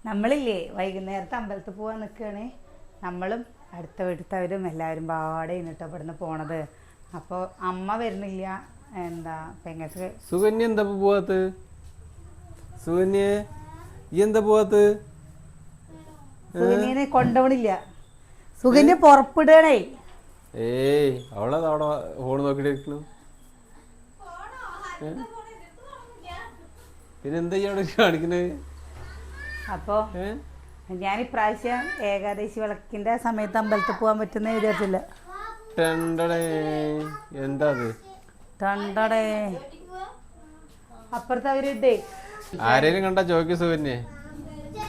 നമ്മളില്ലേ വൈകുന്നേരത്തെ അമ്പലത്തിൽ പോകാൻ നിൽക്കുകയാണ്. നമ്മളും അടുത്ത വീട്ടിലവരും എല്ലാവരും പാടെ ഇന്നിട്ട് ഇവിടുന്ന് പോണത്. അപ്പോൾ അമ്മ വരുന്നില്ല. എന്താ പെങ്ങൾക്ക് സുകന്യ എന്താ പോവാത്ത്? സുകന്യ ഈ എന്താ പോവാത്ത്? സുകന്യനെ കൊണ്ടുപോണില്ല. സുകന്യ പുറപ്പെടുകയാണേ. ഏയ് അവളത് അവിടെ ഫോൺ നോക്കിട്ടിരിക്കണു. പിന്നെ എന്താ അവിടെ കാണിക്കണേ? അപ്പോൾ ഞാൻ ഇപ്രാവശ്യം ഏകാദശി വിളക്കിന്റെ സമയത്ത് അമ്പലത്തിൽ പോകാൻ പറ്റുന്ന വിചാരിച്ചില്ല. എന്താ ടണ്ടടേ അപ്പുറത്ത് അവരിട്ടേ. ആരേലും കണ്ടാ ചോദിക്കു സുകന്യെ,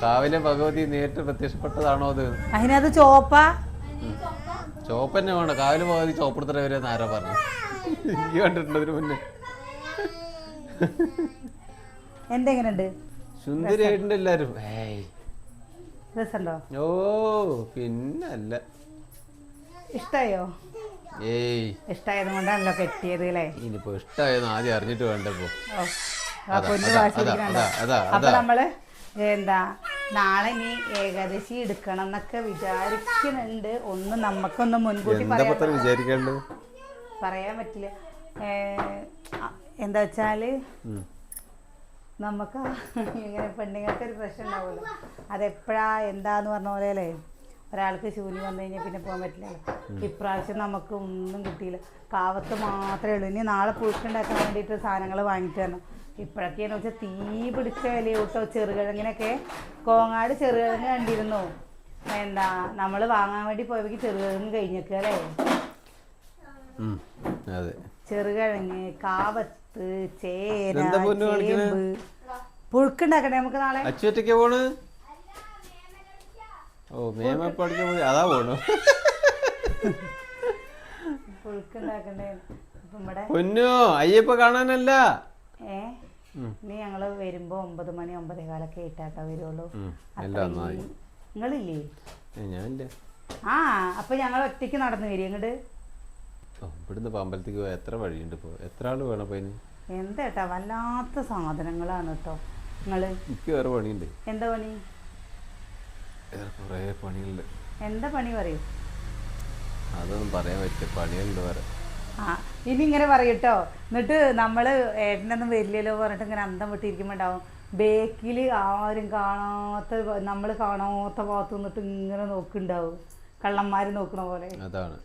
രാവിലെ ഭഗവതി നേരിട്ട് പ്രത്യക്ഷപ്പെട്ടതാണോ അത്? അതിനത് ചോപ്പാ ചോപ്പ് തന്നെ വേണം. കാവിലെ ഭഗവതി ചോപ്പെടുത്തര വരെയെന്ന് ആരോ പറഞ്ഞു. എനിക്ക് കണ്ടിട്ടുണ്ട് അതിന് മുന്നേ. എന്തെങ്ങനെയുണ്ട്? സുന്ദരിയായിട്ടുണ്ട് എല്ലാരും. രസമുണ്ടോ? ഓ പിന്നല്ല. ഇഷ്ടായോ? ഏയ് ഇഷ്ടായത് കൊണ്ടാണല്ലോ കെട്ടിയത് അല്ലേ? ഇനിയിപ്പോ ഇഷ്ടായെന്ന് ആദ്യം അറിഞ്ഞിട്ട് വേണ്ടപ്പോ. അപ്പൊ നമ്മള് എന്താ നാളെ നീ ഏകാദശി എടുക്കണം എന്നൊക്കെ വിചാരിക്കുന്നുണ്ട്. ഒന്നും നമുക്കൊന്നും മുൻകൂട്ടി പറയാൻ പറ്റില്ല. എന്താ വെച്ചാല് നമുക്ക് ഇങ്ങനെ പെണ്ണുങ്ങൾക്ക് ഒരു പ്രശ്നം ഉണ്ടാവുമല്ലോ. അതെപ്പോഴാ എന്താന്ന് പറഞ്ഞ പോലെ അല്ലേ, ഒരാൾക്ക് ശൂന്യം വന്നു കഴിഞ്ഞാൽ പിന്നെ പോകാൻ പറ്റില്ലല്ലോ. ഇപ്രാവശ്യം നമുക്ക് ഒന്നും കിട്ടിയില്ല. കാവത്ത് മാത്രമേ ഉള്ളൂ. ഇനി നാളെ പുഴുക്കുണ്ടാക്കാൻ വേണ്ടിയിട്ട് സാധനങ്ങൾ വാങ്ങിയിട്ട് തരണം. ഇപ്പോഴൊക്കെയെന്ന് വെച്ചാൽ തീ പിടിച്ച വിലയൂട്ടോ. ചെറുകിഴങ്ങിനൊക്കെ കോങ്ങാട് ചെറുകിഴങ്ങ് കണ്ടിരുന്നു. എന്താ നമ്മൾ വാങ്ങാൻ വേണ്ടി പോയപ്പോൾ ചെറുകിഴങ്ങ് കഴിഞ്ഞേക്കുക അല്ലേ? ചെറുകിഴങ്ങ്, കാവത്ത്, ചേന, ചേമ്പ്. പുഴുക്കുണ്ടാക്കണ്ടേ നമുക്ക് നാളെ? അച്ചുവറ്റയ്ക്ക് പോണ്. ഓ അതാ പോണു. പുഴുക്കുണ്ടാക്കണ്ടേ? പൊന്നോ അയ്യപ്പ കാണാനല്ല. നീ ഞങ്ങള് വരുമ്പോ 9 മണി 9:15 ഇട്ടാട്ടോ വരുള്ളൂ. നിങ്ങളില്ലേ? ആ അപ്പൊ ഞങ്ങൾ ഒറ്റയ്ക്ക് നടന്നു വരും. ഇങ്ങോട്ട് ഇവിടുന്ന് അമ്പലത്തേക്ക് പോയാൽ എത്ര വഴിയുണ്ട്? ഇപ്പൊ എത്ര ആള് വേണം? അപ്പൊ എന്താ വല്ലാത്ത സാധനങ്ങളാണ് കേട്ടോ നിങ്ങള്. എനിക്ക് വേറെ പണിയുണ്ട്. എന്താ പണി? കൊറേ പണിയുണ്ട്. എന്താ പണി പറയൂ? അതൊന്നും പറയാൻ പറ്റില്ല. പണിയുണ്ട് വേറെ. ആ ഇനി ഇങ്ങനെ പറയൂട്ടോ. എന്നിട്ട് നമ്മള് ഏട്ടനൊന്നും വരില്ലല്ലോ പറഞ്ഞിട്ട് ഇങ്ങനെ അന്തം വിട്ടിരിക്കുമ്പോണ്ടാവും ബേക്കിൽ ആരും കാണാത്ത, നമ്മൾ കാണാത്ത ഭാഗത്ത് നിന്നിട്ട് ഇങ്ങനെ നോക്കുന്നുണ്ടാവും, കള്ളന്മാര് നോക്കണ പോലെ. അതാണ്.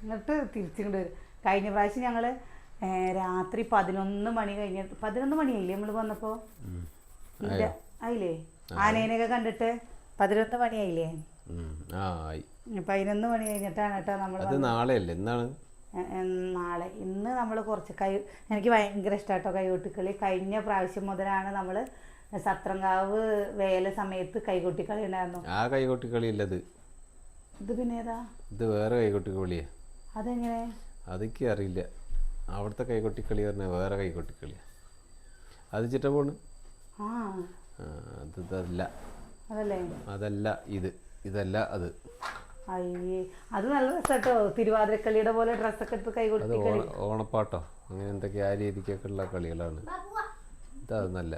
എന്നിട്ട് തിരിച്ചിങ്ങോട്ട് വരും. കഴിഞ്ഞ പ്രാവശ്യം ഞങ്ങള് രാത്രി 11 മണി കഴിഞ്ഞ 11 മണിയല്ലേ നമ്മള് വന്നപ്പോ? ആയില്ലേ? ആനേനെയൊക്കെ കണ്ടിട്ട് 11 മണിയായില്ലേ? 11 മണി കഴിഞ്ഞിട്ടാണ് കേട്ടോ നമ്മള്. നാളെ ഇന്ന് നമ്മൾ കുറച്ച് എനിക്ക് ഭയങ്കര ഇഷ്ടാട്ടോ കൈകൊട്ടിക്കളി. കഴിഞ്ഞ പ്രാവശ്യം മുതലാണ് നമ്മള് സത്രങ്കാവ് വേല സമയത്ത് കൈകൊട്ടിക്കളി ഉണ്ടായിരുന്നു. ആ കൈകൊട്ടിക്കളി അല്ലത്. ഇത് പിന്നെ ഏതാ? ഇത് വേറെ കൈകൊട്ടിക്കളിയാ. അതെങ്ങനെ? അതൊക്കെ അറിയില്ല. അവിടുത്തെ കൈകൊട്ടിക്കളി പറഞ്ഞ വേറെ കൈകൊട്ടിക്കളിയാ. അത് ചിറ്റപ്പോണ്. അതല്ല ഇതല്ല അത്. അയ്യേ അത് നല്ല രസാട്ടോ. തിരുവാതിരക്കളിയുടെ പോലെ ഡ്രസ്സൊക്കെ എടുത്ത് കൈകൊട്ടിക്കളി. ഓണപ്പാട്ടോ അങ്ങനെ എന്തൊക്കെ ആ രീതിക്കൊക്കെ ഉള്ള കളികളാണ്. ഇതല്ല.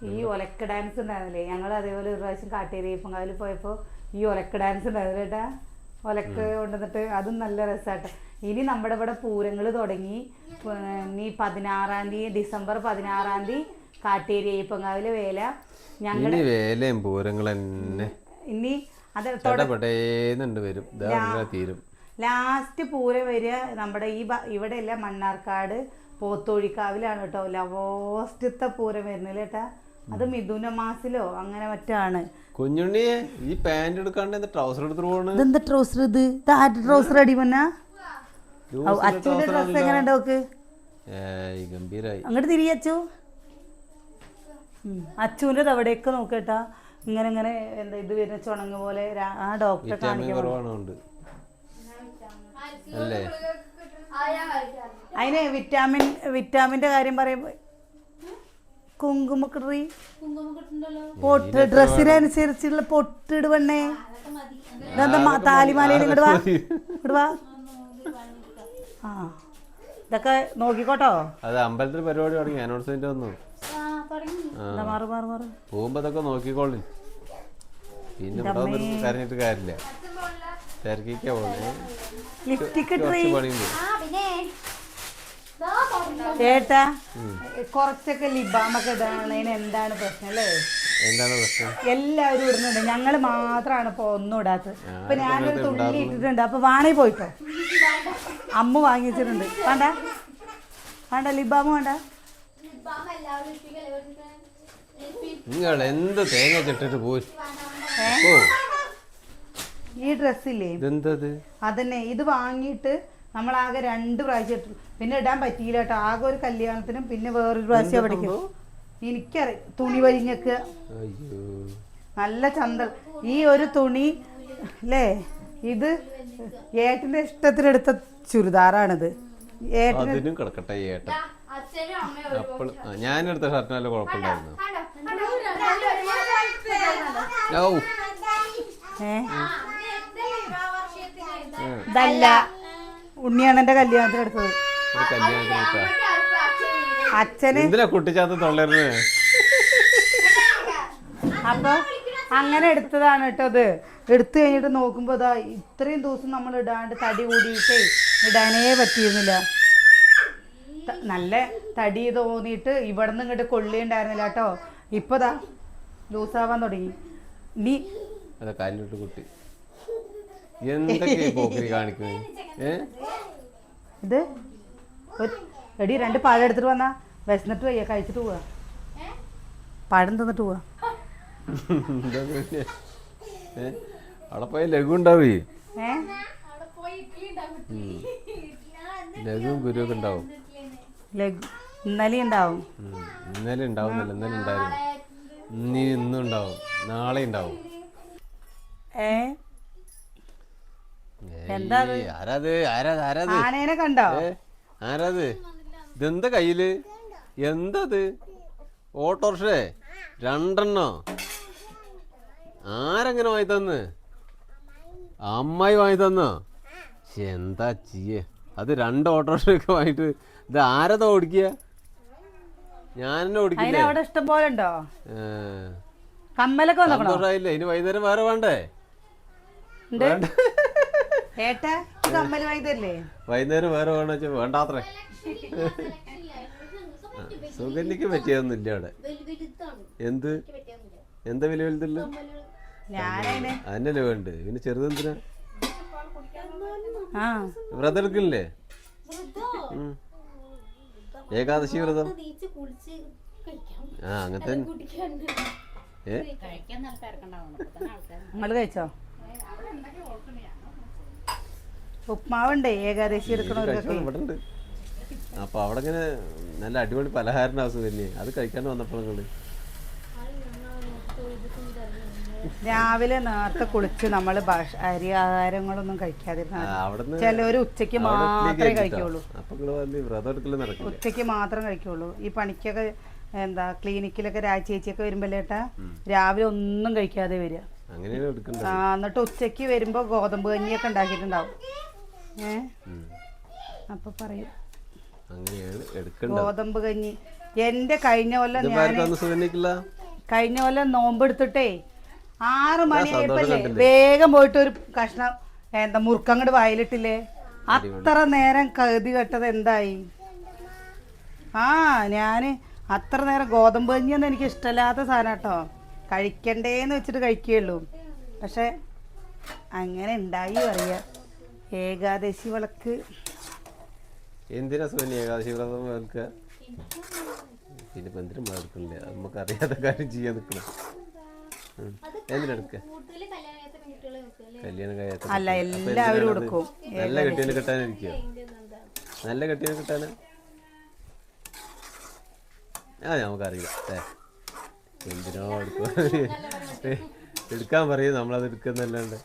ഈ ഒലക്ക ഡാൻസ് ഉണ്ടായിരുന്നില്ലേ? ഞങ്ങൾ അതേപോലെ ഒരു പ്രാവശ്യം കാട്ടേരിയപ്പങ്കാവിൽ പോയപ്പോ ഈ ഒലക്ക ഡാൻസ് ഉണ്ടായിരുന്നു കേട്ടാ. ഒലക്ക കൊണ്ടുവന്നിട്ട് അതും നല്ല രസാട്ടോ. ഇനി നമ്മുടെ ഇവിടെ പൂരങ്ങൾ തുടങ്ങി. ഇനി 16-ാം തീയതി ഡിസംബർ 16-ാം തീയതി കാട്ടേരി അയ്യപ്പങ്കാവിലെ വേല. ഞങ്ങളുടെ വേലയും പൂരങ്ങൾ തന്നെ ഇനി അത് വരും. ലാസ്റ്റ് പൂരം വരിക നമ്മുടെ ഇവിടെ അല്ല, മണ്ണാർക്കാട് പോത്തോഴിക്കാവിലാണ് കേട്ടോ ലാസ്റ്റത്തെ പൂരം വരുന്നില്ല കേട്ടാ. അത് മിഥുന മാസിലോ അങ്ങനെ മറ്റാണ്. കുഞ്ഞുണ്ണിയെ ഈ പാന്റ് എടുക്കാണ്ട് ട്രൗസർ എടുത്തിട്ട് പോണ്. ഇതെന്താ ട്രൗസർ? ഇത് ട്രൗസർ അടി വന്ന അച്ഛൻ്റെ ഡ്രസ് എങ്ങനെ ഉണ്ടോക്ക്? ഗംഭീരായി. അങ്ങോട്ട് തിരിയച്ചു. അച്ഛൻ്റെ അവിടെയൊക്കെ നോക്കേട്ടാ. ഇങ്ങനെ ഇങ്ങനെ എന്താ ഇത് വരുന്ന ചുണങ്ങ് പോലെ. ആ ഡോക്ടറെ കാണിക്കാൻ അതിന് വിറ്റാമിന്റെ കാര്യം പറയുമ്പോ കുങ്കുമക്കുറി പൊട്ട് ഡ്രസ്സിനനുസരിച്ചുള്ള പൊട്ടിട് പെണ്ണേ. ഇതെന്താ താലിമാലയിൽ ഇങ്ങോട്ട് വാ. ആ ഇതൊക്കെ നോക്കിക്കോട്ടോ. അത് അമ്പലത്തിൽ പരിപാടി തുടങ്ങി. അനൗൺസ്മെന്റ് വന്നു. മാറ് മാറ് മാറ്. പോകുമ്പോ അതൊക്കെ നോക്കിക്കോളി. പിന്നെ ഇവിടെ വന്നിട്ട് കരഞ്ഞിട്ട് കാര്യമില്ല. തിരക്കിക്കാ പോണേ. ലിപ്സ്റ്റിക് കുറച്ച് പണിയുണ്ട്. ചേട്ടാ കുറച്ചൊക്കെ ലിബാമൊക്കെ ഇടാണതിന് എന്താണ് പ്രശ്നം അല്ലേ? എന്താണ് പ്രശ്നം? എല്ലാവരും ഇടുന്നുണ്ട്, ഞങ്ങള് മാത്രമാണ് ഇപ്പൊ ഒന്നും ഇടാത്തത്. ഇപ്പൊ ഞാനൊരു തുള്ളി ഇട്ടിട്ടുണ്ട്. അപ്പൊ വാണേ പോയിട്ടോ, അമ്മ വാങ്ങിച്ചിട്ടുണ്ട്. വേണ്ട വേണ്ട ലിബാമ വേണ്ട. നിങ്ങൾ എന്ത് തേങ്ങ ചിട്ടിട്ട് പോയി. ഈ ഡ്രസ്സില്ലേ ഇതെന്തത്? അതന്നെ, ഇത് വാങ്ങിയിട്ട് നമ്മളാകെ 2 പ്രാവശ്യം ഇട്ടു. പിന്നെ ഇടാൻ പറ്റിയില്ല കേട്ടോ. ആകെ ഒരു കല്യാണത്തിനും പിന്നെ വേറൊരു പ്രാവശ്യം എവിടേക്കും എനിക്കറിയാം. തുണി വലിഞ്ഞൊക്കെ നല്ല ചന്ത. ഈ ഒരു തുണി അല്ലേ, ഇത് ഏട്ടന്റെ ഇഷ്ടത്തിനെടുത്ത ചുരിദാറാണിത്. അതിനും കിടക്കട്ടെ ഏട്ടൻ. അപ്പോൾ ഞാനെടുത്ത ഷർട്ടിന് നല്ല കുഴപ്പമുണ്ടായിരുന്നു. ഇതല്ല ഉണ്ണിയാണന്റെ കല്യാണത്തിന് എടുത്തത്. അച്ഛന് എന്തിനാ കുട്ടിച്ചാത്ത തൊള്ളരുന്നത്? അപ്പൊ അങ്ങനെ എടുത്തതാണ് കേട്ടോ. അത് എടുത്തു കഴിഞ്ഞിട്ട് നോക്കുമ്പോ ഇതാ ഇത്രയും ദിവസം നമ്മൾ ഇടാണ്ട് തടി കൂടിയിട്ടേ ഇടാനേ പറ്റിയിരുന്നില്ല. നല്ല തടി തോന്നിയിട്ട് ഇവിടെ നിന്ന് ഇങ്ങോട്ട് കൊള്ളിയുണ്ടായിരുന്നില്ല കേട്ടോ. ഇപ്പതാ ലൂസാവാൻ തുടങ്ങി. നീ കാലിലോട്ട് കുട്ടി എന്തൊക്കെ പോക്കരി കാണിക്കുന്നത്? ഇത് എടി 2 പഴം എടുത്തിട്ട് വന്നാ വിശന്നിട്ട് വയ്യ, കഴിച്ചിട്ട് പോവാ. പഴം തിന്നിട്ട് പോവാ. അവിടെ പോയ ലഘു ഉണ്ടാവേ. ലഘുവും ഗുരുവൊക്കെ ഉണ്ടാവും. ഇന്നലെ ഉണ്ടാവും. ഇന്നലെ ഉണ്ടാവുന്നില്ല, ഇന്നലെ ഉണ്ടായിരുന്നു. ഇന്നും ഉണ്ടാവും, നാളെ ഉണ്ടാവും. ആനേനെ കണ്ടോ? ആരാത്? ഇതെന്താ കയ്യില്? എന്തത്? ഓട്ടോറിക്ഷേ 2 ആരെങ്ങനെ വാങ്ങി തന്ന്? അമ്മായി വാങ്ങി തന്നോ? എന്താ ചെയ്യേ? അത് 2 ഓട്ടോറിക്ഷയൊക്കെ വാങ്ങിട്ട് ഇത് ആരതാ ഓടിക്കുക? ഞാനെന്നെ ഓടിക്കില്ല. അവിടെ ഇഷ്ടം പോലെ ഉണ്ടോ? കമ്മലൊക്കെ സന്തോഷായില്ലേ? ഇനി വൈകുന്നേരം വേറെ വേണ്ടേ? കമ്മല് വാങ്ങി തരില്ലേ? വൈകുന്നേരം വേറെ വേണ വെച്ചാ വേണ്ടാത്രേ. സുഗന്യക്ക് പറ്റിയൊന്നുമില്ല അവിടെ. എന്ത് എന്താ വില വലുതല്ല? അതിനല്ലേ വേണ്ട. പിന്നെ ചെറുതെന്തിനാ? വ്രതം എടുക്കണില്ലേ? ഏകാദശി വ്രതം. അങ്ങനത്തെ കഴിച്ചോ? ഉപ്മാവുണ്ടേ ഏകാദശി എടുക്കണവർക്കൊക്കെ. അപ്പൊ അവിടെ ഇങ്ങനെ നല്ല അടിപൊളി പലഹാരം ആവശ്യം തന്നെ. അത് കഴിക്കാൻ വന്നപ്പോൾ നിങ്ങള് രാവിലെ നേരത്തെ കുളിച്ച് നമ്മള് അരി ആഹാരങ്ങളൊന്നും കഴിക്കാതിരുന്ന ചിലവര് ഉച്ചക്ക് മാത്രമേ കഴിക്കുള്ളൂ. ഉച്ചക്ക് മാത്രം കഴിക്കുള്ളൂ. ഈ പണിക്കൊക്കെ എന്താ ക്ലിനിക്കിലൊക്കെ ചേച്ചിയൊക്കെ വരുമ്പോഴേട്ടാ രാവിലെ ഒന്നും കഴിക്കാതെ വരിക. എന്നിട്ട് ഉച്ചക്ക് വരുമ്പോ ഗോതമ്പ് കഞ്ഞിയൊക്കെ ഉണ്ടാക്കിയിട്ടുണ്ടാവും. അപ്പൊ പറയും ഗോതമ്പ് കഞ്ഞി. എന്റെ കഴിഞ്ഞ കൊല്ലം നോമ്പെടുത്തിട്ടേ 6 മണിയായപ്പോല്ലേ വേഗം പോയിട്ട് ഒരു കഷ്ണം എന്താ മുറുക്കങ്ങോട്ട് വയലിട്ടില്ലേ. അത്ര നേരം കരുതി കെട്ടത് എന്തായി? ഞാന് അത്ര നേരം ഗോതമ്പ് കഞ്ഞിയൊന്നും എനിക്ക് ഇഷ്ടമില്ലാത്ത സാധനം കേട്ടോ. കഴിക്കണ്ടേന്ന് വെച്ചിട്ട് കഴിക്കുകയുള്ളൂ. പക്ഷെ അങ്ങനെ ഉണ്ടായി പറയാ. ഏകാദശി വിളക്ക് എന്തിനാ സുഖന്യ ഏകാദശി വ്രതം വെക്കുക? പിന്നെ എന്തിനും എടുക്കണില്ല. നമുക്ക് അറിയാത്ത കാര്യം ചെയ്യാൻ നിൽക്കണം. എന്തിനെടുക്ക കല്യാണം കഴിയാത്ത അല്ല എല്ലാവരും എടുക്കും. നല്ല കെട്ടിയനെ കിട്ടാനിരിക്കുക. നല്ല കെട്ടിയനെ കിട്ടാന് നമുക്കറിയില്ല. എന്തിനോ എടുക്കാൻ പറയും, നമ്മളത് എടുക്കുന്നല്ലാണ്ട്.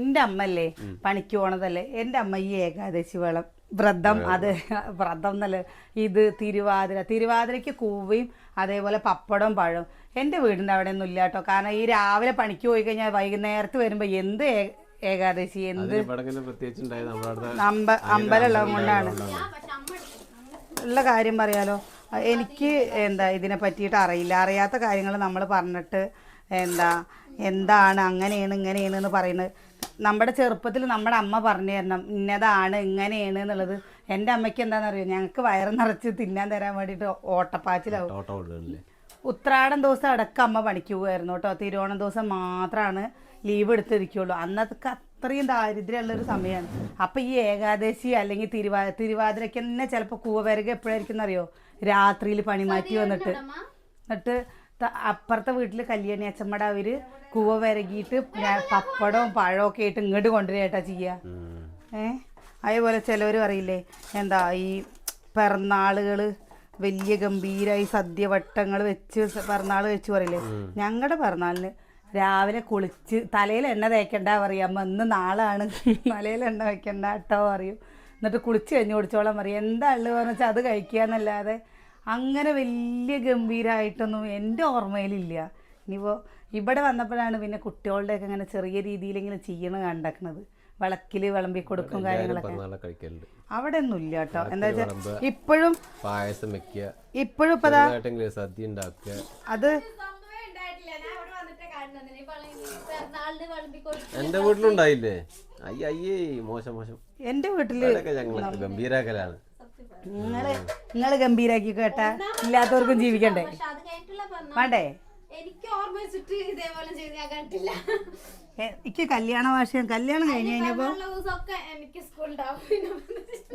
എൻ്റെ അമ്മല്ലേ പണിക്ക് പോണതല്ലേ. എൻ്റെ അമ്മ ഈ ഏകാദശി വ്രതം വ്രതം എന്നല്ല, ഇത് തിരുവാതിരയ്ക്ക് കൂവയും അതേപോലെ പപ്പടവും പഴവും. എൻ്റെ വീടിൻ്റെ അവിടെ ഒന്നും ഇല്ല കേട്ടോ. കാരണം ഈ രാവിലെ പണിക്ക് പോയി കഴിഞ്ഞാൽ വൈകുന്നേരത്ത് വരുമ്പോൾ എന്ത് ഏകാദശി എന്ത് പ്രത്യേകിച്ച് അമ്പലമുള്ളത് കൊണ്ടാണ്. ഉള്ള കാര്യം പറയാലോ, എനിക്ക് എന്താ ഇതിനെ പറ്റിയിട്ട് അറിയില്ല. അറിയാത്ത കാര്യങ്ങൾ നമ്മൾ പറഞ്ഞിട്ട് എന്താണ് അങ്ങനെയാണ് ഇങ്ങനെയാണ് എന്ന് പറയുന്നത്. നമ്മുടെ ചെറുപ്പത്തിൽ നമ്മുടെ അമ്മ പറഞ്ഞു തരണം ഇന്നതാണ് ഇങ്ങനെയാണ് എന്നുള്ളത്. എൻ്റെ അമ്മയ്ക്ക് എന്താണെന്നറിയോ, ഞങ്ങൾക്ക് വയറ് നിറച്ച് തിന്നാൻ തരാൻ വേണ്ടിയിട്ട് ഓട്ടപ്പാച്ചിലാവും. ഉത്രാടം ദിവസം അടക്കം അമ്മ പണിക്ക് പോകുമായിരുന്നു കേട്ടോ. തിരുവോണം ദിവസം മാത്രമാണ് ലീവ് എടുത്തിരിക്കുള്ളൂ. അന്നതൊക്കെ അത്രയും ദാരിദ്ര്യമുള്ളൊരു സമയമാണ്. അപ്പം ഈ ഏകാദശി അല്ലെങ്കിൽ തിരുവാതിരയ്ക്ക് തന്നെ ചിലപ്പോൾ കൂവവരക എപ്പോഴായിരിക്കും എന്നറിയോ, രാത്രിയിൽ പണി മാറ്റി എന്നിട്ട് അപ്പുറത്തെ വീട്ടിൽ കല്യാണി അച്ഛമ്മയുടെ അവർ കൂവ വിരകിയിട്ട് പപ്പടവും പഴവും ഒക്കെ ആയിട്ട് ഇങ്ങോട്ട് കൊണ്ടുവരികയായിട്ടാ ചെയ്യുക. അതേപോലെ ചിലവർ പറയില്ലേ, ഈ പിറന്നാളുകൾ വലിയ ഗംഭീരമായി സദ്യവട്ടങ്ങൾ വെച്ച് പിറന്നാൾ വെച്ച് പറയില്ലേ. ഞങ്ങളുടെ പിറന്നാളിന് രാവിലെ കുളിച്ച് തലയിൽ എണ്ണ തേക്കണ്ട പറയാം, ഇന്ന് നാളാണ് തലയിൽ എണ്ണ വെക്കണ്ട കേട്ടോ പറയും. എന്നിട്ട് കുളിച്ച് കഴിഞ്ഞ് കുടിച്ചോളാൻ പറയും. എന്താ ഉള്ളത് എന്ന് വെച്ചാൽ അത് കഴിക്കുക എന്നല്ലാതെ അങ്ങനെ വലിയ ഗംഭീരമായിട്ടൊന്നും എൻ്റെ ഓർമ്മയിലില്ല. ഇനിയിപ്പോൾ ഇവിടെ വന്നപ്പോഴാണ് പിന്നെ കുട്ടികളുടെയൊക്കെ ഇങ്ങനെ ചെറിയ രീതിയിലെങ്കിലും ചെയ്യണ കണ്ടക്കുന്നത്. വിളക്കിൽ വിളമ്പി കൊടുക്കും കാര്യങ്ങളൊക്കെ. അവിടെ ഒന്നും ഇല്ല കേട്ടോ. എന്താ വെച്ചാൽ ഇപ്പോഴും പായസം വെക്കുക, ഇപ്പോഴും ഇപ്പതാ സദ്യ ഉണ്ടാക്കുക. അത് എന്റെ വീട്ടിലുണ്ടായില്ലേ? അയ്യേ മോശം മോശം. എന്റെ വീട്ടില് ഞങ്ങളൊക്കെ ഗംഭീരാക്കലാണ്. നിങ്ങള് ഗംഭീരാക്കി കേട്ടാ ഇല്ലാത്തവർക്കും ജീവിക്കണ്ടേ, വേണ്ടേ? എനിക്ക് കല്യാണ വാർഷികം കല്യാണം കഴിഞ്ഞ് കഴിഞ്ഞപ്പോ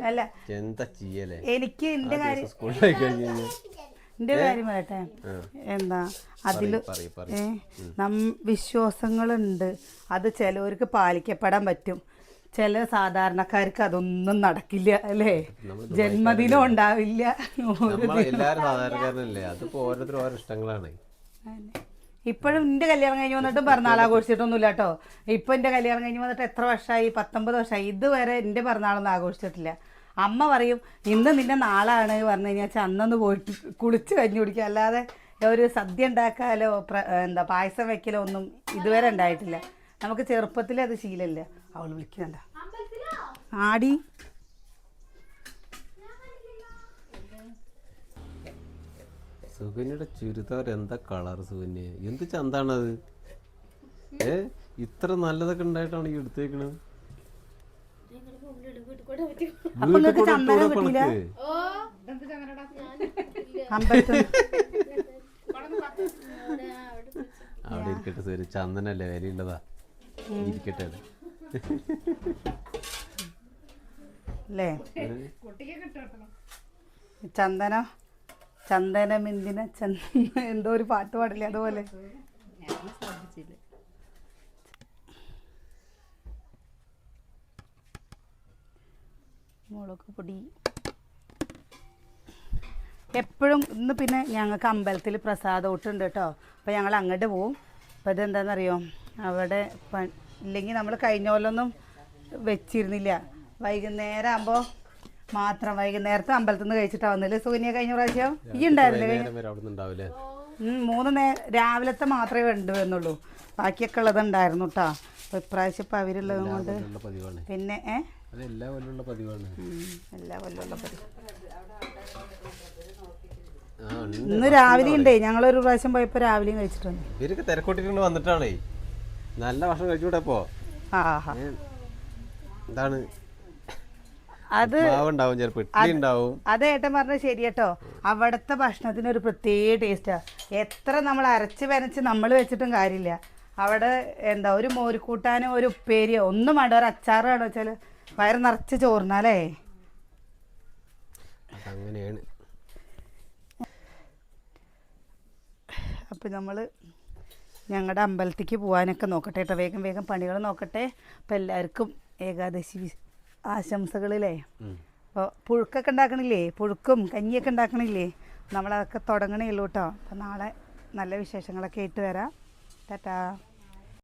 അല്ല എനിക്ക് എന്റെ കാര്യം പറയട്ടെ. അതില് വിശ്വാസങ്ങളുണ്ട്. അത് ചിലവർക്ക് പാലിക്കപ്പെടാൻ പറ്റും, ചില സാധാരണക്കാർക്ക് അതൊന്നും നടക്കില്ല അല്ലേ. ജന്മദിനം ഉണ്ടാവില്ല. ഇപ്പോഴും എൻ്റെ കല്യാണം കഴിഞ്ഞ് വന്നിട്ടും പിറന്നാൾ ആഘോഷിച്ചിട്ടൊന്നുമില്ല കേട്ടോ. ഇപ്പം എൻ്റെ കല്യാണം കഴിഞ്ഞ് വന്നിട്ട് എത്ര വർഷമായി? 19 വർഷമായി. ഇതുവരെ എൻ്റെ പിറന്നാളൊന്നും ആഘോഷിച്ചിട്ടില്ല. അമ്മ പറയും ഇന്ന് നിൻ്റെ നാളാണ് പറഞ്ഞു കഴിഞ്ഞാൽ അന്നൊന്ന് പോയിട്ട് കുളിച്ച് കഞ്ഞി കുടിക്കുക, അല്ലാതെ ഒരു സദ്യ ഉണ്ടാക്കാലോ പായസം വെക്കലോ ഒന്നും ഇതുവരെ ഉണ്ടായിട്ടില്ല. നമുക്ക് ചെറുപ്പത്തിൽ അത് ശീലമില്ല. അവൾ വിളിക്കുന്നുണ്ട ആടി. സുകന്യയുടെ ചുരിദാർ എന്താ കളർ സുകന്യ, എന്ത് ചന്താണത്. ഇത്ര നല്ലതൊക്കെ ഉണ്ടായിട്ടാണ് ഈ എടുത്തേക്കണത്. അവിടെ ഇരിക്കട്ടെ സരി, ചന്ദനല്ലേ വിലയുള്ളതാ, ഇരിക്കട്ടെ അല്ലേ. ചന്ദനം എന്തിനാ എന്തോ ഒരു പാട്ട് പാടില്ലേ, അതുപോലെ. മുളക് പൊടി എപ്പോഴും. ഇന്ന് പിന്നെ ഞങ്ങൾക്ക് അമ്പലത്തിൽ പ്രസാദോട്ടുണ്ട് കേട്ടോ. അപ്പോൾ ഞങ്ങൾ അങ്ങോട്ട് പോവും. അപ്പോൾ ഇതെന്താണെന്നറിയോ, അവിടെ ഇല്ലെങ്കിൽ നമ്മൾ കഴിഞ്ഞ പോലൊന്നും വെച്ചിരുന്നില്ല. വൈകുന്നേരം ആകുമ്പോൾ മാത്രം, വൈകുന്നേരത്തെ അമ്പലത്തിൽ നിന്ന് കഴിച്ചിട്ടാണ് വന്നില്ലേ സുകന്യ? കഴിഞ്ഞ പ്രാവശ്യം ഈ ഉണ്ടായിരുന്നില്ലേ? 3 നേരം രാവിലത്തെ മാത്രമേ വേണ്ടുവെന്നുള്ളൂ, ബാക്കിയൊക്കെ ഉള്ളത് ഉണ്ടായിരുന്നു കേട്ടോ. അപ്പോൾ ഇപ്രാവശ്യം ഇപ്പം അവരുള്ളത് കൊണ്ട് പിന്നെ എല്ലാ കൊല്ലമുള്ള പതിവാണ്. ഇന്ന് രാവിലെ ഉണ്ടേ, ഞങ്ങളൊരു പ്രാവശ്യം പോയപ്പോൾ രാവിലെയും കഴിച്ചിട്ടുണ്ട്. ഇവരൊക്കെ തിരക്കൊട്ടിട്ട് വന്നിട്ടാണേ നല്ല ഭക്ഷണം കഴിച്ചുകൂടെപ്പോ. എന്താണ് അത് ഏട്ടൻ പറഞ്ഞത് ശരി കേട്ടോ. അവിടുത്തെ ഭക്ഷണത്തിന് ഒരു പ്രത്യേക ടേസ്റ്റാ. എത്ര നമ്മൾ അരച്ച് വരച്ച് നമ്മൾ വെച്ചിട്ടും കാര്യമില്ല. അവിടെ ഒരു മോരുകൂട്ടാനോ ഒരു ഉപ്പേരിയോ ഒന്നും വേണ്ട, ഒരു അച്ചാറാണോ വെച്ചാൽ വയറ് നിറച്ച് ചോറിനല്ലേ. അങ്ങനെയാണ്. അപ്പം നമ്മൾ ഞങ്ങളുടെ അമ്പലത്തേക്ക് പോകാനൊക്കെ നോക്കട്ടെ കേട്ടോ. വേഗം വേഗം പണികൾ നോക്കട്ടെ. അപ്പം എല്ലാവർക്കും ഏകാദശി ആശംസകളില്ലേ. അപ്പോൾ പുഴുക്കൊക്കെ ഉണ്ടാക്കണില്ലേ, പുഴുക്കും കഞ്ഞിയൊക്കെ ഉണ്ടാക്കണില്ലേ, നമ്മളതൊക്കെ തുടങ്ങണേ ഉള്ളൂ കേട്ടോ. അപ്പം നാളെ നല്ല വിശേഷങ്ങളൊക്കെ ആയിട്ട് വരാം. ടാറ്റാ.